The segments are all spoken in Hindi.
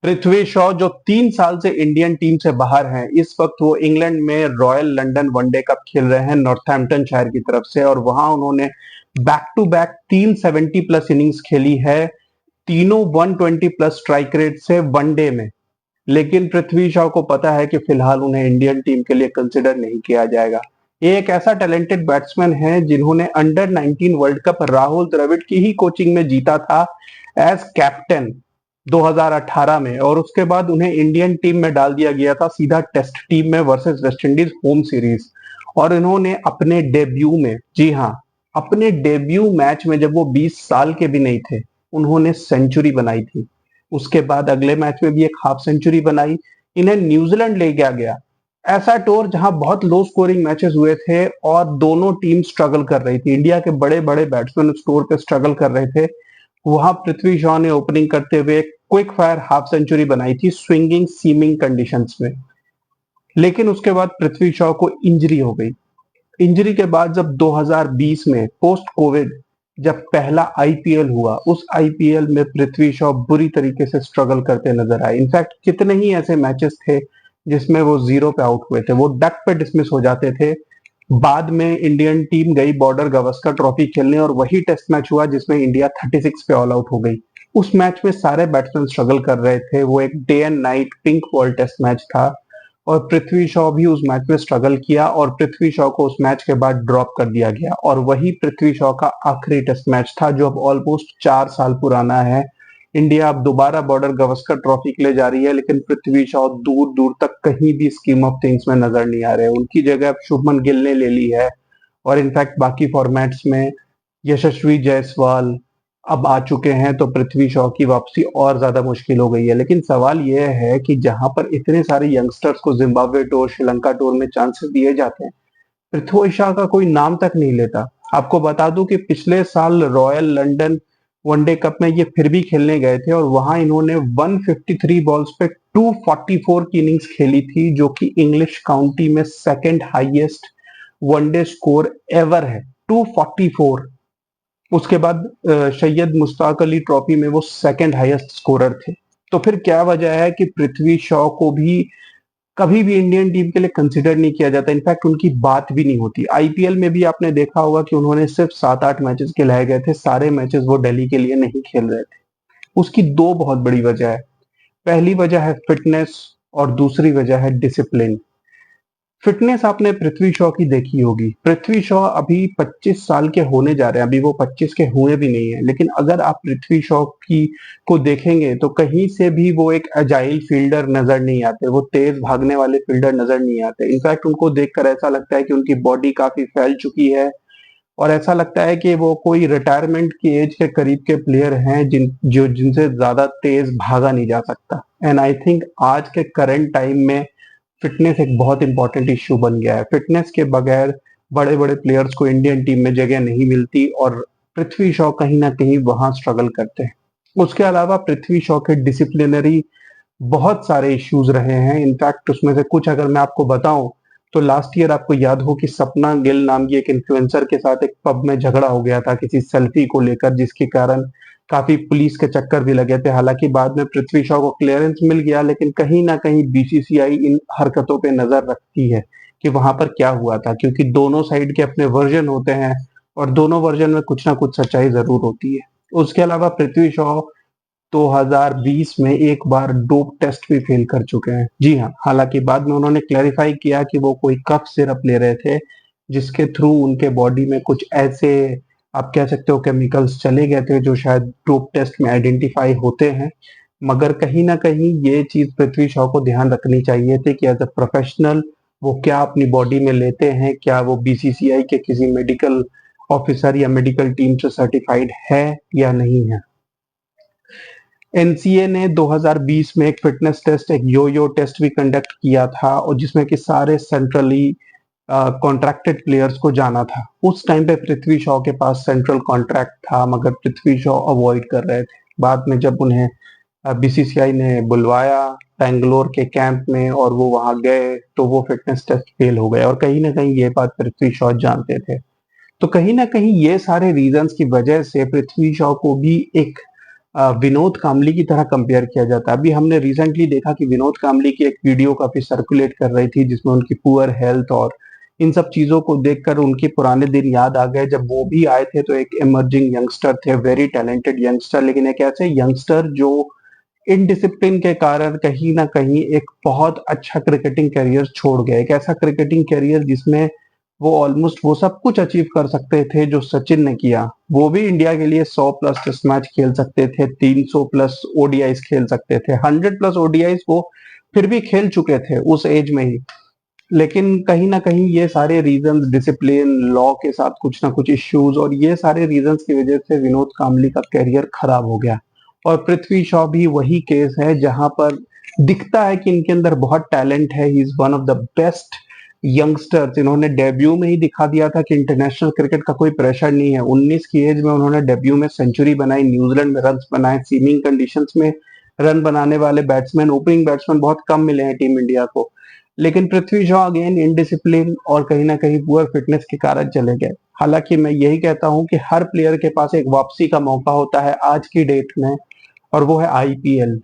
पृथ्वी शॉ जो 3 साल से इंडियन टीम से बाहर हैं, इस वक्त वो इंग्लैंड में रॉयल लंदन वनडे कप खेल रहे हैं नॉर्थहैम्पटन शायर की तरफ से। और वहां उन्होंने back to back 370 plus innings खेली है, तीनों 120 प्लस स्ट्राइक रेट से वनडे में। लेकिन पृथ्वी शॉ को पता है कि फिलहाल उन्हें इंडियन टीम के लिए कंसिडर नहीं किया जाएगा। ये एक ऐसा टैलेंटेड बैट्समैन है जिन्होंने under 19 world cup Rahul Dravid की ही कोचिंग में जीता था एज कैप्टन 2018 में, और उसके बाद उन्हें इंडियन टीम में डाल दिया गया था सीधा टेस्ट टीम में वर्सेस वेस्टइंडीज होम सीरीज। और इन्होंने अपने डेब्यू में, जी हाँ, अपने डेब्यू मैच में जब वो 20 साल के भी नहीं थे, उन्होंने सेंचुरी बनाई थी। उसके बाद अगले मैच में भी एक हाफ सेंचुरी बनाई। इन्हें न्यूजीलैंड ले गया ऐसा टूर जहां बहुत लो स्कोरिंग मैचेस हुए थे और दोनों टीम स्ट्रगल कर रही थी। इंडिया के बड़े बड़े बैट्समैन उस टूर पे स्ट्रगल कर रहे थे। वहां पृथ्वी शॉ ने ओपनिंग करते हुए क्विक फायर हाफ सेंचुरी बनाई थी स्विंगिंग सीमिंग कंडीशंस में। लेकिन उसके बाद पृथ्वी शॉ को इंजरी हो गई। इंजरी के बाद जब 2020 में पोस्ट कोविड जब पहला आईपीएल हुआ, उस आईपीएल में पृथ्वी शॉ बुरी तरीके से स्ट्रगल करते नजर आए। इनफैक्ट कितने ही ऐसे मैचेस थे जिसमें वो जीरो पे आउट हुए थे, वो डक पे डिसमिस हो जाते थे। बाद में इंडियन टीम गई बॉर्डर गावस्कर ट्रॉफी खेलने और वही टेस्ट मैच हुआ जिसमें इंडिया 36 पे ऑल आउट हो गई। उस मैच में सारे बैट्समैन स्ट्रगल कर रहे थे, वो एक day and night pink ball test match था। और पृथ्वी शॉ भी उस मैच में स्ट्रगल किया और पृथ्वी शॉ को उस मैच के बाद ड्रॉप कर दिया गया। और वही पृथ्वी शॉ का आखिरी टेस्ट मैच था जो अब ऑलमोस्ट 4 साल पुराना है। इंडिया अब दोबारा बॉर्डर गावस्कर ट्रॉफी के लिए जा रही है, लेकिन पृथ्वी शॉ दूर दूर तक कहीं भी स्कीम ऑफ थिंग्स में नजर नहीं आ रहे। उनकी जगह अब शुभमन गिल ने ले ली है। और इनफैक्ट बाकी फॉर्मेट्स में यशस्वी जायसवाल अब आ चुके हैं, तो पृथ्वी शॉ की वापसी और ज्यादा मुश्किल हो गई है। लेकिन सवाल यह है कि जहां पर इतने सारे यंगस्टर्स को जिम्बाब्वे टूर, श्रीलंका टूर में चांसेस दिए जाते हैं, पृथ्वी शॉ का कोई नाम तक नहीं लेता। आपको बता दूं कि पिछले साल रॉयल लंदन वनडे कप में ये फिर भी खेलने गए थे और वहां इन्होंने 153 बॉल्स पे 244 की इनिंग्स खेली थी, जो कि इंग्लिश काउंटी में second highest one day score ever है, 244। उसके बाद सैयद मुश्ताक अली ट्रॉफी में वो सेकंड हाईएस्ट स्कोरर थे। तो फिर क्या वजह है कि पृथ्वी शॉ को भी कभी भी इंडियन टीम के लिए कंसिडर नहीं किया जाता, इनफैक्ट उनकी बात भी नहीं होती। आईपीएल में भी आपने देखा होगा कि उन्होंने सिर्फ 7-8 मैचेस खिलाए गए थे, सारे मैचेस वो दिल्ली के लिए नहीं खेल रहे थे। उसकी दो बहुत बड़ी वजह है। पहली वजह है फिटनेस और दूसरी वजह है डिसिप्लिन। फिटनेस आपने पृथ्वी शॉ की देखी होगी। पृथ्वी शॉ अभी 25 साल के होने जा रहे हैं, अभी वो 25 के हुए भी नहीं है, लेकिन अगर आप पृथ्वी शॉ की को देखेंगे तो कहीं से भी वो एक अजाइल फील्डर नजर नहीं आते, वो तेज भागने वाले फील्डर नजर नहीं आते। इनफैक्ट उनको देखकर ऐसा लगता है कि उनकी बॉडी काफी फैल चुकी है और ऐसा लगता है कि वो कोई रिटायरमेंट की एज के करीब के प्लेयर हैं जिनसे ज्यादा तेज भागा नहीं जा सकता। एंड आई थिंक आज के करंट टाइम में फिटनेस एक बहुत इंपॉर्टेंट इश्यू बन गया है। फिटनेस के बगैर बड़े बड़े प्लेयर्स को इंडियन टीम में जगह नहीं मिलती और पृथ्वी शॉ कहीं ना कहीं वहां स्ट्रगल करते हैं। उसके अलावा पृथ्वी शॉ के डिसिप्लिनरी बहुत सारे इश्यूज रहे हैं। इनफैक्ट उसमें से कुछ अगर मैं आपको बताऊं तो लास्ट ईयर आपको याद हो कि सपना गिल नाम की एक इन्फ्लुएंसर के साथ एक पब में झगड़ा हो गया था किसी सेल्फी को लेकर, जिसके कारण काफी पुलिस के चक्कर भी लगे थे। हालांकि बाद में पृथ्वी शॉ को क्लियरेंस मिल गया, लेकिन कहीं ना कहीं बीसीसीआई इन हरकतों पे नजर रखती है कि वहां पर क्या हुआ था, क्योंकि दोनों साइड के अपने वर्जन होते हैं और दोनों वर्जन में कुछ ना कुछ सच्चाई जरूर होती है। उसके अलावा पृथ्वी शॉ 2020 में एक बार डोप टेस्ट भी फेल कर चुके हैं। जी हाँ, हालांकि बाद में उन्होंने क्लैरिफाई किया कि वो कोई कफ सिरप ले रहे थे जिसके थ्रू उनके बॉडी में कुछ ऐसे, आप कह सकते हो, केमिकल्स चले गए थे जो शायद डोप टेस्ट में आइडेंटिफाई होते हैं। मगर कहीं ना कहीं ये चीज पृथ्वी शॉ को ध्यान रखनी चाहिए थी कि एज अ प्रोफेशनल वो क्या अपनी बॉडी में लेते हैं, क्या वो बीसीसीआई के किसी मेडिकल ऑफिसर या मेडिकल टीम से सर्टिफाइड है या नहीं है। एनसीए ने 2020 में एक फिटनेस टेस्ट, एक यो टेस्ट भी कंडक्ट किया था और जिसमें कि सारे सेंट्रली कॉन्ट्रैक्टेड प्लेयर्स को जाना था। उस टाइम पे पृथ्वी शॉ के पास सेंट्रल कॉन्ट्रैक्ट था, मगर पृथ्वी शॉ अवॉइड कर रहे थे। बाद में जब उन्हें बीसीसीआई ने बुलवाया बैंगलोर के कैंप में और वो वहां गए तो वो फिटनेस टेस्ट फेल हो गए और कहीं ना कहीं ये बात पृथ्वी शॉ जानते थे। तो कहीं ना कहीं ये सारे रीजंस की वजह से पृथ्वी शॉ को भी एक विनोद कांबली की तरह कंपेयर किया जाता है। अभी हमने रिसेंटली देखा कि विनोद कांबली की एक वीडियो काफी सर्कुलेट कर रही थी जिसमें उनकी पुअर हेल्थ और इन सब चीजों को देखकर उनके पुराने दिन याद आ गए जब वो भी आए थे तो एक इमर्जिंग यंगस्टर थे, वेरी टैलेंटेड यंगस्टर, लेकिन एक ऐसे यंगस्टर जो इनडिसिप्लिन के कारण कहीं ना कहीं एक बहुत अच्छा क्रिकेटिंग करियर छोड़ गए। एक ऐसा क्रिकेटिंग करियर जिसमें वो ऑलमोस्ट वो सब कुछ अचीव कर सकते थे जो सचिन ने किया। वो भी इंडिया के लिए 100 प्लस टेस्ट मैच खेल सकते थे, 300 प्लस ओडीआईस खेल सकते थे, 100 प्लस ओडीआईस वो फिर भी खेल चुके थे उस एज में ही। लेकिन कहीं ना कहीं ये सारे रीजंस, डिसिप्लिन, लॉ के साथ कुछ ना कुछ इश्यूज और ये सारे रीजंस की वजह से विनोद कांबली का करियर खराब हो गया। और पृथ्वी शॉ भी वही केस है जहां पर दिखता है कि इनके अंदर बहुत टैलेंट है। He is one of the best youngsters. इन्होंने डेब्यू में ही दिखा दिया था कि इंटरनेशनल क्रिकेट का कोई प्रेशर नहीं है। 19 की एज में उन्होंने डेब्यू में सेंचुरी बनाई, न्यूजीलैंड में रन बनाए। सीमिंग कंडीशंस में रन बनाने वाले बैट्समैन, ओपनिंग बैट्समैन बहुत कम मिले हैं टीम इंडिया को। लेकिन पृथ्वी शॉ अगेन इनडिसिप्लिन और कहीं ना कहीं पुअर फिटनेस के कारण चले गए। हालांकि मैं यही कहता हूं कि हर प्लेयर के पास एक वापसी का मौका होता है आज की डेट में, और वो है IPL.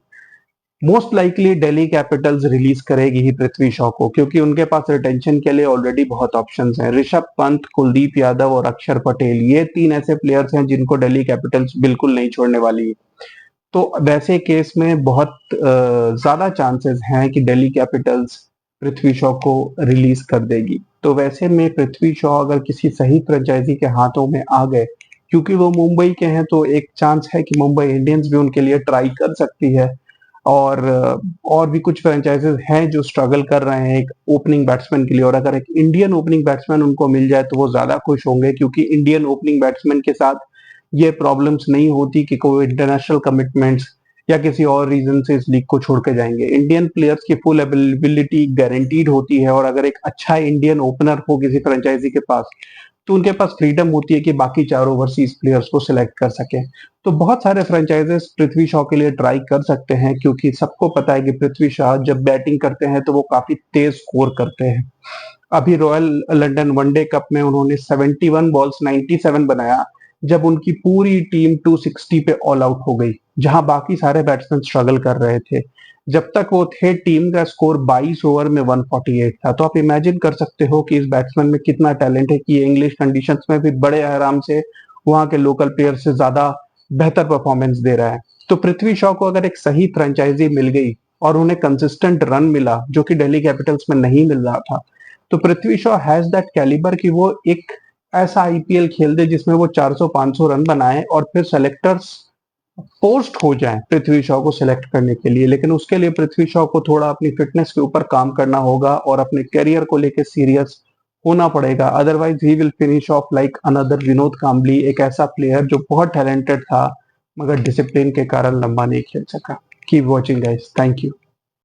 Most likely Delhi Capitals release करेगी ही पृथ्वी शॉ को, क्योंकि उनके पास रिटेंशन के लिए ऑलरेडी बहुत ऑप्शंस हैं। ऋषभ पंत, कुलदीप यादव और अक्षर पटेल, ये तीन ऐसे प्लेयर्स हैं जिनको दिल्ली कैपिटल्स बिल्कुल नहीं छोड़ने वाली है। तो वैसे केस में बहुत ज्यादा चांसेस हैं कि दिल्ली कैपिटल्स पृथ्वी शॉ को रिलीज कर देगी। तो वैसे में पृथ्वी शॉ अगर किसी सही फ्रेंचाइजी के हाथों में आ गए, क्योंकि वो मुंबई के हैं, तो एक चांस है कि मुंबई इंडियंस भी उनके लिए ट्राई कर सकती है। और और भी कुछ फ्रेंचाइजेस हैं जो स्ट्रगल कर रहे हैं एक ओपनिंग बैट्समैन के लिए, और अगर एक इंडियन ओपनिंग बैट्समैन उनको मिल जाए तो वो ज्यादा खुश होंगे, क्योंकि इंडियन ओपनिंग बैट्समैन के साथ ये प्रॉब्लम्स नहीं होती कि कोई इंटरनेशनल कमिटमेंट्स या किसी और रीजन से इस लीग को छोड़ के जाएंगे। इंडियन प्लेयर्स की फुल अवेलेबिलिटी गारंटीड होती है, और अगर एक अच्छा इंडियन ओपनर हो किसी फ्रेंचाइजी के पास तो उनके पास फ्रीडम होती है कि बाकी चार ओवरसीज प्लेयर्स को सिलेक्ट कर सके। तो बहुत सारे फ्रेंचाइजेस पृथ्वी शॉ के लिए ट्राई कर सकते हैं, क्योंकि सबको पता है कि पृथ्वी शॉ जब बैटिंग करते हैं तो वो काफी तेज स्कोर करते हैं। अभी रॉयल लंदन वनडे कप में उन्होंने 71 बॉल्स 97 बनाया, जब उनकी पूरी टीम 260 पे ऑल आउट हो गई, जहां बाकी सारे बैट्समैन स्ट्रगल कर रहे थे। जब तक वो थे टीम का स्कोर 22 ओवर में 148 था। तो आप इमेजिन कर सकते हो कि इस बैट्समैन में कितना टैलेंट है कि ये इंग्लिश कंडीशंस में भी बड़े आराम से वहां के लोकल प्लेयर से ज्यादा बेहतर परफॉर्मेंस दे रहा है। तो पृथ्वी शॉ को अगर एक सही फ्रेंचाइजी मिल गई और उन्हें कंसिस्टेंट रन मिला जो कि दिल्ली कैपिटल्स में नहीं मिल रहा था, तो Prithvi Shaw has that calibre कि वो एक ऐसा आईपीएल खेल दे जिसमें वो 400-500 रन बनाए और फिर सेलेक्टर्स फोर्स्ड हो जाएं पृथ्वी शॉ को सिलेक्ट करने के लिए। लेकिन उसके लिए पृथ्वी शॉ को थोड़ा अपनी फिटनेस के ऊपर काम करना होगा और अपने करियर को लेकर सीरियस होना पड़ेगा। Otherwise he will finish off like another Vinod Kambli, एक ऐसा प्लेयर जो बहुत टैलेंटेड था मगर डिसिप्लिन के कारण लंबा नहीं खेल सका। Keep watching guys, thank you.